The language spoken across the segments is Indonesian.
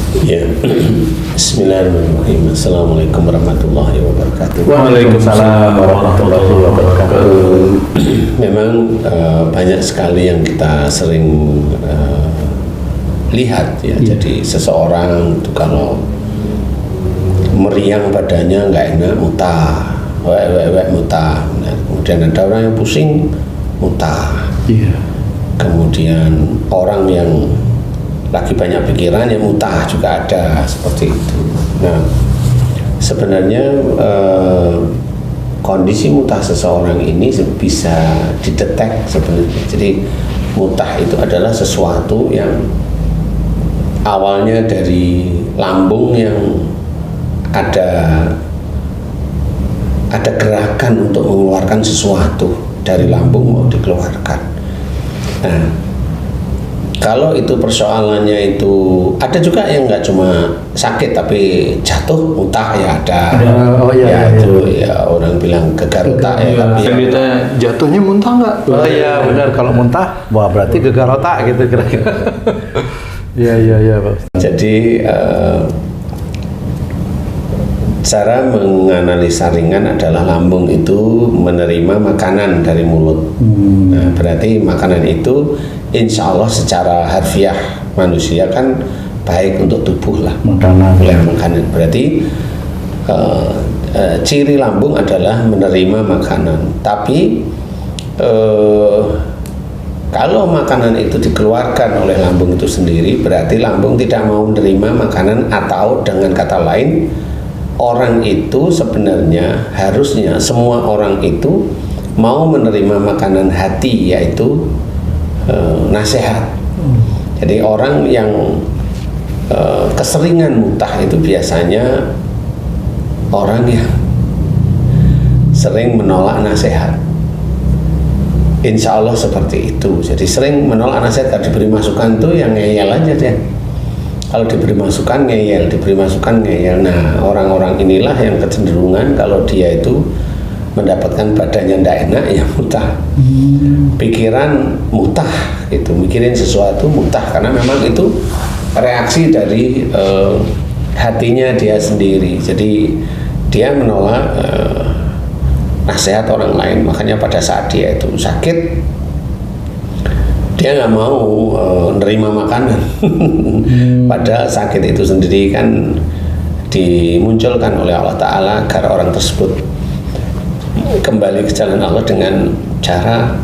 Ya, Bismillahirrahmanirrahim. Assalamualaikum warahmatullahi wabarakatuh. Waalaikumsalam warahmatullahi wabarakatuh. Memang banyak sekali yang kita sering lihat ya. Jadi seseorang itu kalau meriang badannya nggak enak, muntah, muntah. Nah, kemudian ada orang yang pusing, muntah. Kemudian orang yang lagi banyak pikiran yang muntah juga ada seperti itu. Nah, sebenarnya kondisi muntah seseorang ini bisa didetek sebenarnya. Jadi muntah itu adalah sesuatu yang awalnya dari lambung yang ada gerakan untuk mengeluarkan sesuatu dari lambung mau dikeluarkan. Nah, kalau itu persoalannya itu ada juga yang nggak cuma sakit tapi jatuh muntah ya ada. Ya orang bilang gegar otak ya, tapi kita jatuhnya muntah nggak? Oh iya benar, kalau muntah wah berarti gegar otak gitu kira-kira. Iya Pak. Jadi cara menganalisa ringan adalah lambung itu menerima makanan dari mulut. Nah, berarti makanan itu insya Allah secara harfiah manusia kan baik untuk tubuh lah. Makanan. Berarti ciri lambung adalah menerima makanan. Tapi kalau makanan itu dikeluarkan oleh lambung itu sendiri, berarti lambung tidak mau menerima makanan, atau dengan kata lain, orang itu sebenarnya harusnya semua orang itu mau menerima makanan hati, yaitu nasihat. Jadi orang yang keseringan muntah itu biasanya orang yang sering menolak nasihat. Insya Allah seperti itu. Jadi sering menolak nasihat. Kalau diberi masukan tuh yang ngeyel aja deh. Kalau diberi masukan ngeyel, diberi masukan ngeyel. Nah, orang-orang inilah yang kecenderungan kalau dia itu mendapatkan badannya ndak enak ya muntah. Pikiran muntah gitu, mikirin sesuatu muntah, karena memang itu reaksi dari hatinya dia sendiri. Jadi dia menolak nasihat orang lain. Makanya pada saat dia itu sakit, dia nggak mau nerima makanan. Padahal sakit itu sendiri kan dimunculkan oleh Allah Ta'ala agar orang tersebut kembali ke jalan Allah dengan cara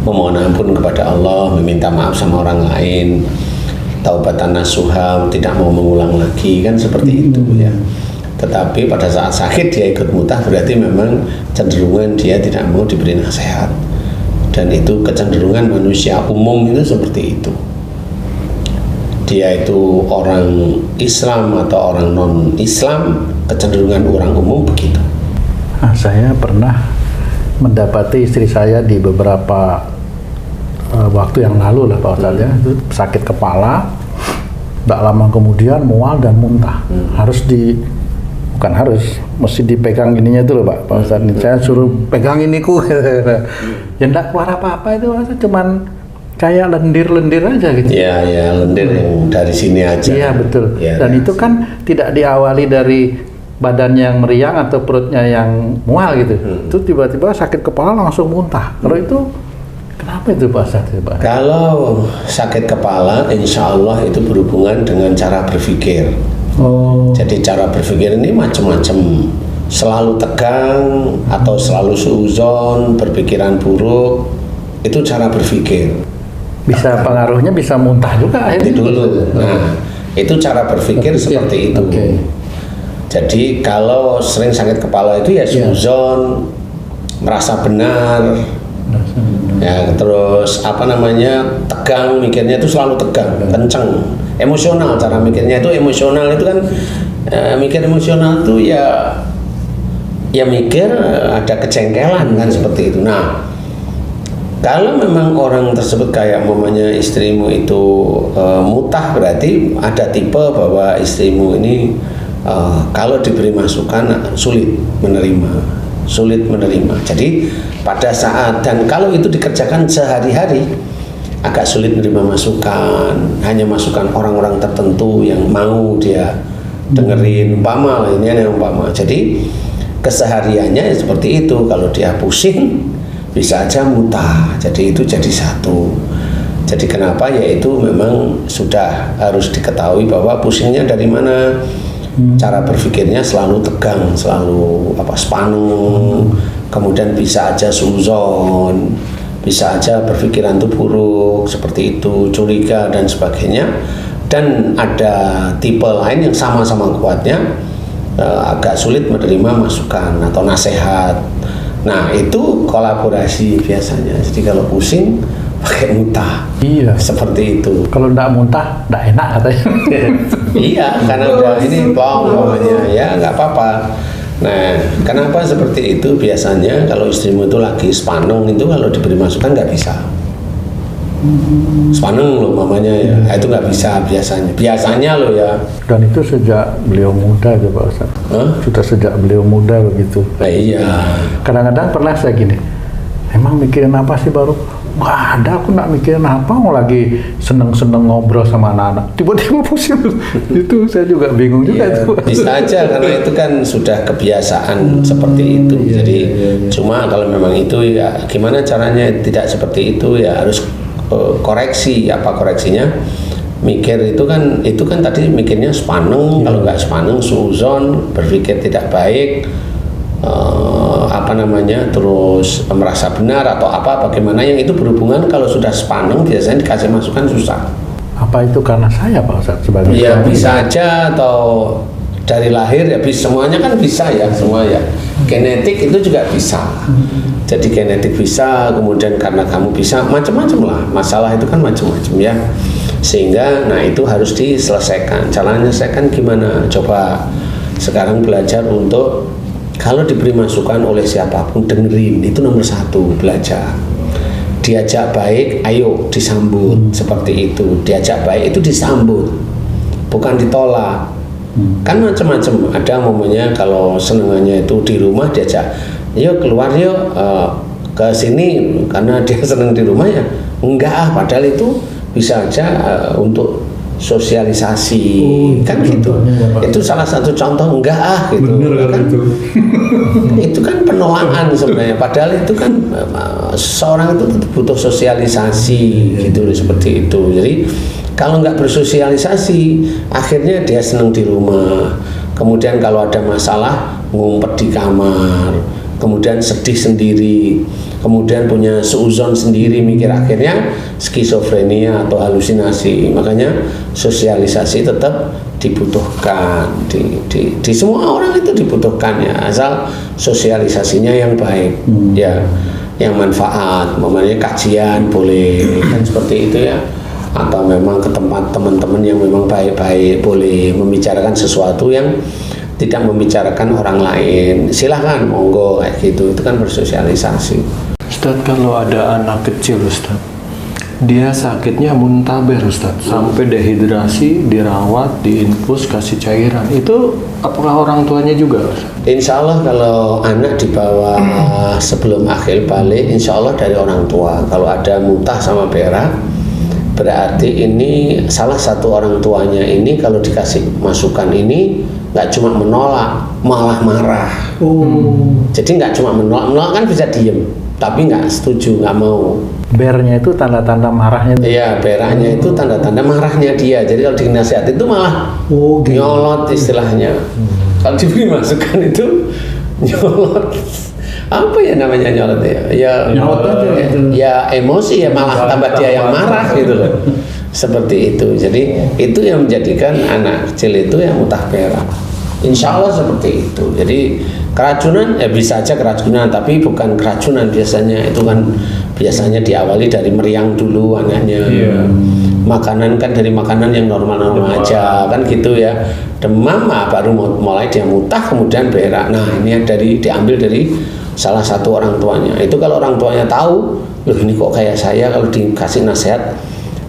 memohon ampun kepada Allah, meminta maaf sama orang lain, taubatan nasuha, tidak mau mengulang lagi, kan seperti itu ya. Tetapi pada saat sakit dia ikut muntah, berarti memang cenderungan dia tidak mau diberi nasihat. Dan itu kecenderungan manusia umum itu seperti itu. Dia itu orang Islam atau orang non-Islam, kecenderungan orang umum begitu. Nah, saya pernah mendapati istri saya di beberapa waktu yang lalu lah Pak Ustadz ya, itu sakit kepala, tidak lama kemudian mual dan muntah. Mesti dipegang ininya itu loh Pak Ustadz. Saya suruh pegang iniku. Ya enggak keluar apa-apa itu, cuman kayak lendir-lendir aja gitu. Iya, lendir yang dari sini aja. Iya betul. Ya, dan itu kan tidak diawali dari badan yang meriang atau perutnya yang mual gitu. Itu tiba-tiba sakit kepala langsung muntah. Kalau itu kenapa itu Pak Ustadz? Kalau sakit kepala, insya Allah itu berhubungan dengan cara berpikir. Jadi cara berpikir ini macam-macam, selalu tegang atau selalu suuzon, berpikiran buruk, itu cara berpikir. Bisa pengaruhnya bisa muntah juga akhirnya. Dulu. Nah, itu cara berpikir seperti itu. Jadi kalau sering sakit kepala itu ya suuzon, merasa benar. Ya, terus tegang, mikirnya itu selalu tegang, kenceng, emosional, cara mikirnya itu emosional. Itu kan mikir emosional itu ya mikir ada kejengkelan kan seperti itu. Nah, kalau memang orang tersebut kayak umpamanya istrimu itu muntah, berarti ada tipe bahwa istrimu ini kalau diberi masukan sulit menerima. Jadi pada saat, dan kalau itu dikerjakan sehari-hari, agak sulit menerima masukan, hanya masukan orang-orang tertentu yang mau dia dengerin, umpama lah, ini yang umpama. Jadi kesehariannya seperti itu. Kalau dia pusing bisa aja muntah, jadi itu jadi satu. Jadi kenapa? Yaitu memang sudah harus diketahui bahwa pusingnya dari mana. Cara berpikirnya selalu tegang, selalu spanung, kemudian bisa aja suzon, bisa aja berpikiran itu buruk seperti itu, curiga dan sebagainya. Dan ada tipe lain yang sama-sama kuatnya, agak sulit menerima masukan atau nasihat. Nah, itu kolaborasi biasanya. Jadi kalau pusing pakai muntah. Iya. Seperti itu. Kalau enggak muntah, enggak enak katanya. Iya, karena udah ini plong namanya, ya nggak apa-apa. Nah, kenapa seperti itu? Biasanya kalau istrimu itu lagi spaneng itu kalau diberi masukan nggak bisa. Spaneng loh mamanya ya, itu nggak bisa biasanya loh ya. Dan itu sejak beliau muda ya Pak Ustadz. Sudah sejak beliau muda begitu. Nah, iya. Kadang-kadang pernah saya gini, emang mikirin apa sih baru? Nggak ada, aku nggak mikirin apa, mau lagi seneng-seneng ngobrol sama anak-anak. Tiba-tiba pusing. Itu saya juga bingung juga Ya, itu. bisa aja karena itu kan sudah kebiasaan seperti itu. Jadi cuma kalau memang itu ya gimana caranya tidak seperti itu ya harus koreksi. Apa koreksinya? Mikir itu kan tadi mikirnya spaneng, kalau nggak spaneng suzon, berpikir tidak baik, terus merasa benar atau bagaimana yang itu berhubungan. Kalau sudah spaneng biasanya dikasih masukan susah. Apa itu karena saya Pak Ustadz sebagai Ya suami? bisa aja, atau dari lahir ya bisa, semuanya kan bisa ya, semua ya. Genetik itu juga bisa. Jadi genetik bisa, kemudian karena kamu bisa, macam-macam lah. Masalah itu kan macam-macam ya. Sehingga nah itu harus diselesaikan. Caranya menyelesaikan gimana? Coba sekarang belajar untuk kalau diberi masukan oleh siapapun dengerin, itu nomor satu, belajar. Diajak baik, ayo disambut, seperti itu. Diajak baik itu disambut, bukan ditolak. Kan macam-macam. Ada momennya kalau senengannya itu di rumah diajak, yuk keluar yuk ke sini, karena dia senang di rumah ya. Enggak, padahal itu bisa aja untuk sosialisasi, kan gitu. Itu salah satu contoh enggak gitu. Bener kan itu. Itu kan penolakan sebenarnya, padahal itu kan seorang itu butuh sosialisasi gitu, seperti itu. Jadi kalau nggak bersosialisasi akhirnya dia senang di rumah, kemudian kalau ada masalah ngumpet di kamar, kemudian sedih sendiri, kemudian punya seuzon sendiri, mikir, akhirnya skizofrenia atau halusinasi. Makanya sosialisasi tetap dibutuhkan, di semua orang itu dibutuhkan ya, asal sosialisasinya yang baik ya, yang manfaat. Namanya kajian boleh kan seperti itu ya, atau memang ke tempat teman-teman yang memang baik-baik, boleh membicarakan sesuatu yang tidak membicarakan orang lain, silahkan, monggo kayak gitu. Itu kan bersosialisasi. Ustadz, kalau ada anak kecil Ustadz, dia sakitnya muntaber Ustadz, sampai dehidrasi, dirawat, diinfus, kasih cairan, itu apakah orang tuanya juga Ustadz? Insya Allah kalau anak dibawa sebelum akhir balik, insya Allah dari orang tua. Kalau ada muntah sama berak, berarti ini salah satu orang tuanya ini kalau dikasih masukan ini nggak cuma menolak, malah marah. Jadi nggak cuma menolak kan bisa diem, tapi nggak setuju, nggak mau. Bernya itu tanda-tanda marahnya. Iya, beraknya itu tanda-tanda marahnya dia. Jadi kalau dinasihati itu malah nyolot istilahnya. Kalau diberi masukan itu nyolot. Apa ya namanya nyolot ya? Ya nyolot aja. Ya emosi ya, malah tambah dia yang marah gitu loh. Seperti itu. Jadi itu yang menjadikan anak kecil itu yang muntah berak. Insya Allah seperti itu. Jadi keracunan ya bisa aja keracunan, tapi bukan keracunan biasanya. Itu kan biasanya diawali dari meriang dulu anaknya. Makanan kan dari makanan yang normal-normal aja kan gitu ya. Demam baru mulai dia muntah, kemudian berak. Nah ini diambil dari salah satu orang tuanya. Itu kalau orang tuanya tahu, loh ini kok kayak saya, kalau dikasih nasihat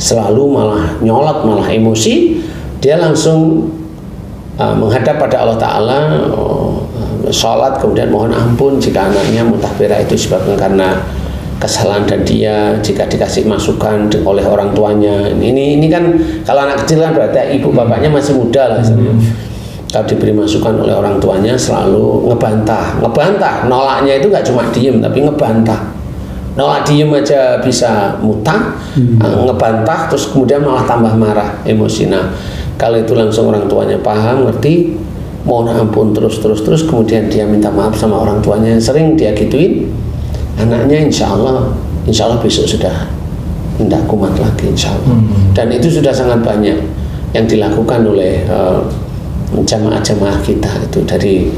selalu malah nyolot, malah emosi, dia langsung menghadap pada Allah Ta'ala, sholat, kemudian mohon ampun jika anaknya muntah berak itu sebabnya karena kesalahan dan dia jika dikasih masukan oleh orang tuanya. Ini kan kalau anak kecil kan berarti ibu bapaknya masih muda lah sebenarnya. Kalau diberi masukan oleh orang tuanya selalu ngebantah, nolaknya itu nggak cuma diem tapi ngebantah. Nolak diem aja bisa mutah, ngebantah terus kemudian malah tambah marah, emosi. Nah, kalau itu langsung orang tuanya paham, ngerti, mohon ampun terus kemudian dia minta maaf sama orang tuanya yang sering dia gituin, anaknya insya Allah besok sudah tidak kumat lagi insya Allah. Dan itu sudah sangat banyak yang dilakukan oleh jamaah-jamaah kita itu dari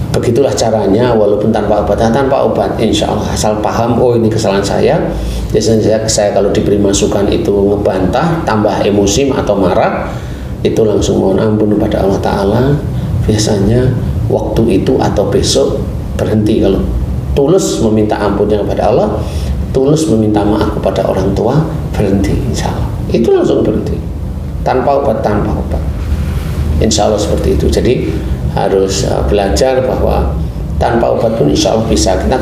begitulah caranya, walaupun tanpa obat insya Allah asal paham, oh ini kesalahan saya. Biasanya saya kalau diberi masukan itu ngebantah, tambah emosi atau marah, itu langsung mohon ampun kepada Allah Ta'ala. Biasanya waktu itu atau besok berhenti. Kalau tulus meminta ampunnya kepada Allah, tulus meminta maaf kepada orang tua, berhenti insya Allah. Itu langsung berhenti tanpa obat insya Allah seperti itu. Jadi harus belajar bahwa tanpa obat pun insya Allah bisa. Kita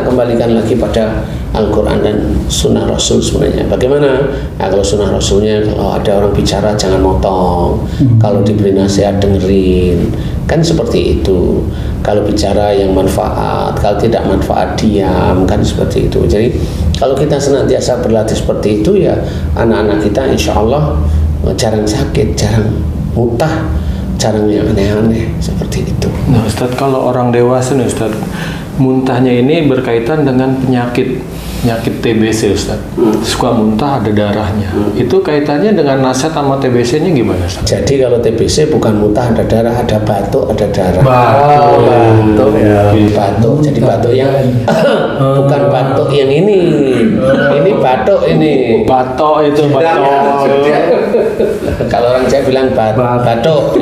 kembalikan lagi pada Al-Quran dan Sunnah Rasul sebenarnya. Bagaimana? Nah, kalau Sunnah Rasulnya, kalau ada orang bicara jangan motong, kalau diberi nasihat dengerin, kan seperti itu. Kalau bicara yang manfaat, kalau tidak manfaat diam, kan seperti itu. Jadi kalau kita senantiasa berlatih seperti itu, ya anak-anak kita insya Allah jarang sakit, jarang mutah, jarang yang aneh-aneh seperti itu. Nah Ustadz, kalau orang dewasa nih Ustadz, muntahnya ini berkaitan dengan penyakit TBC Ustadz. Suka muntah ada darahnya. Itu kaitannya dengan nasihat sama TBC-nya gimana Ustadz? Jadi kalau TBC bukan muntah ada darah, ada batuk ada darah. Batuk. Ya. Batuk. Jadi batuk yang bukan batuk yang ini. Ini batuk ini. Batuk itu batuk. Kalau orang Jawa bilang batuk.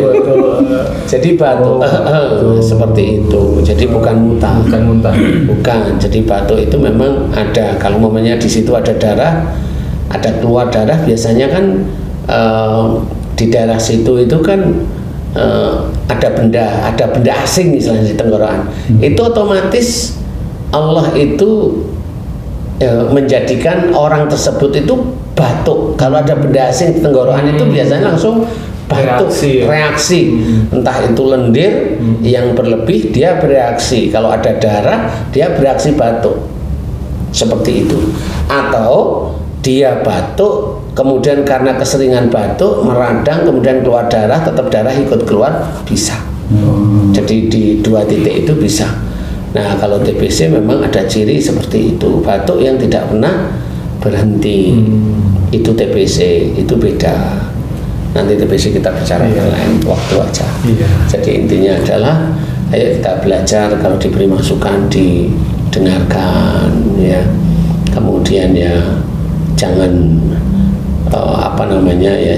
Jadi batuk seperti itu. Jadi bukan muntah. Bukan. Jadi batuk itu memang ada. Kalau momennya di situ ada darah, ada keluar darah, biasanya kan di daerah situ itu kan ada benda asing misalnya di tenggorokan. Itu otomatis Allah itu menjadikan orang tersebut itu batuk. Kalau ada benda asing di tenggorokan itu biasanya langsung batuk, reaksi. Entah itu lendir yang berlebih, dia bereaksi. Kalau ada darah, dia bereaksi batuk. Seperti itu. Atau dia batuk, kemudian karena keseringan batuk, meradang, kemudian keluar darah, tetap darah ikut keluar, bisa. Jadi di dua titik itu bisa. Nah kalau TBC memang ada ciri seperti itu, batuk yang tidak pernah berhenti. Itu TBC, itu beda. Nanti TBC kita bicara yang lain waktu aja. Jadi intinya adalah ayo kita belajar, kalau diberi masukan didengarkan, ya. Kemudian ya jangan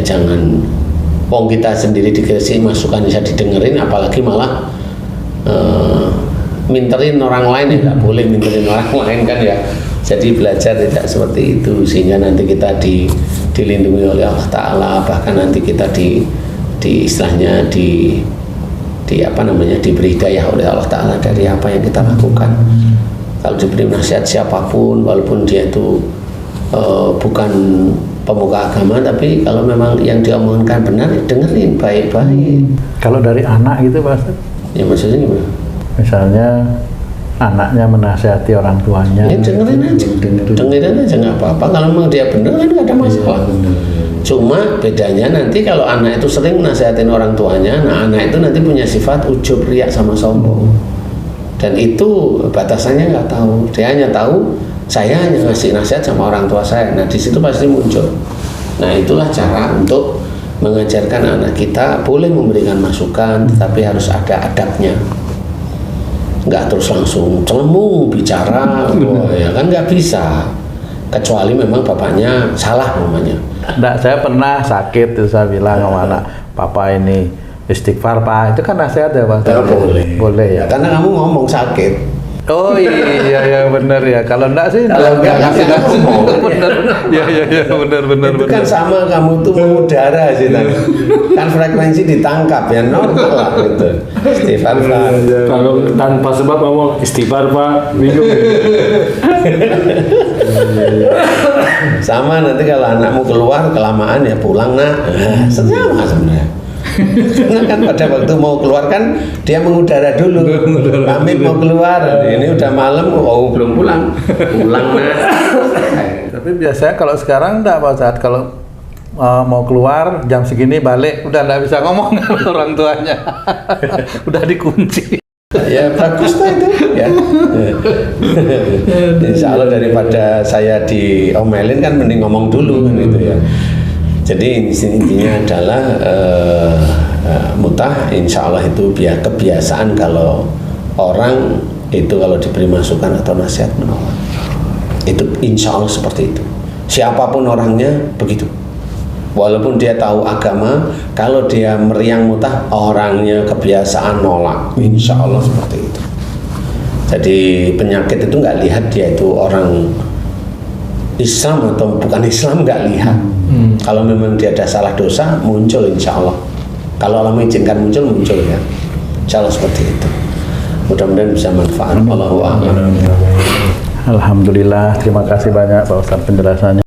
jangan wong kita sendiri dikasih masukan bisa didengerin, apalagi malah minterin orang lain, ya nggak boleh minterin orang lain kan ya. Jadi belajar tidak seperti itu, sehingga nanti kita dilindungi oleh Allah Ta'ala, bahkan nanti kita istilahnya diberi hidayah oleh Allah Ta'ala dari apa yang kita lakukan. Kalau diberi nasihat siapapun, walaupun dia itu bukan pemuka agama, tapi kalau memang yang diomongkan benar, dengerin baik-baik. Kalau dari anak gitu Pak Ustadz? Ya maksudnya gimana? Misalnya anaknya menasihati orang tuanya, ya dengerin aja nggak apa-apa. Kalau memang dia benar kan nggak ada masalah. Cuma bedanya nanti kalau anak itu sering nasihatin orang tuanya, nah anak itu nanti punya sifat ujub, riak sama sombong. Dan itu batasannya nggak tahu. Dia hanya tahu saya hanya ngasih nasihat sama orang tua saya. Nah di situ pasti muncul. Nah itulah cara untuk mengajarkan anak kita, boleh memberikan masukan, tetapi harus ada adabnya. Nggak terus langsung celemu bicara, ya kan nggak bisa. Kecuali memang bapaknya salah namanya. Nggak, saya pernah sakit, terus saya bilang sama anak, papa ini istighfar Pak, itu kan nasihat ya Pak? Ya, boleh. Boleh ya. Karena kamu ngomong sakit. Oh iya ya benar ya. Kalau enggak sih Kalau enggak ngasih enggak ngomong. benar. Iya benar. Itu kan sama kamu tuh mengudara sih tadi. Kan frekuensi ditangkap ya normal lah gitu. Istighfar Pak. Kalau tanpa sebab ngomong istighfar Pak, bingung. Sama nanti kalau anakmu keluar kelamaan ya pulang nak. Nah, sama sebenarnya. Karena kan pada waktu mau keluar kan dia mengudara dulu. Pamit mau keluar. Ini udah malam, oh belum pulang. Pulang nak. Tapi biasanya kalau sekarang enggak Pak Ustadz, kalau mau keluar jam segini balik udah enggak bisa ngomong orang tuanya. Udah dikunci. Ya bagus lah itu ya. Insya Allah daripada saya diomelin kan mending ngomong dulu kan gitu ya. Jadi intinya adalah mutah insya Allah itu kebiasaan kalau orang itu kalau diberi masukan atau nasihat menolak. Itu insya Allah seperti itu. Siapapun orangnya begitu. Walaupun dia tahu agama, kalau dia meriang mutah, orangnya kebiasaan nolak. Insya Allah seperti itu. Jadi penyakit itu nggak lihat dia itu orang Islam atau bukan Islam, nggak lihat. Kalau memang dia ada salah dosa, muncul insya Allah. Kalau Allah mengizinkan muncul ya. Insya Allah seperti itu. Mudah-mudahan bisa manfaat. Allahu a'lam. Alhamdulillah, terima kasih banyak Pak Ustadz penjelasannya.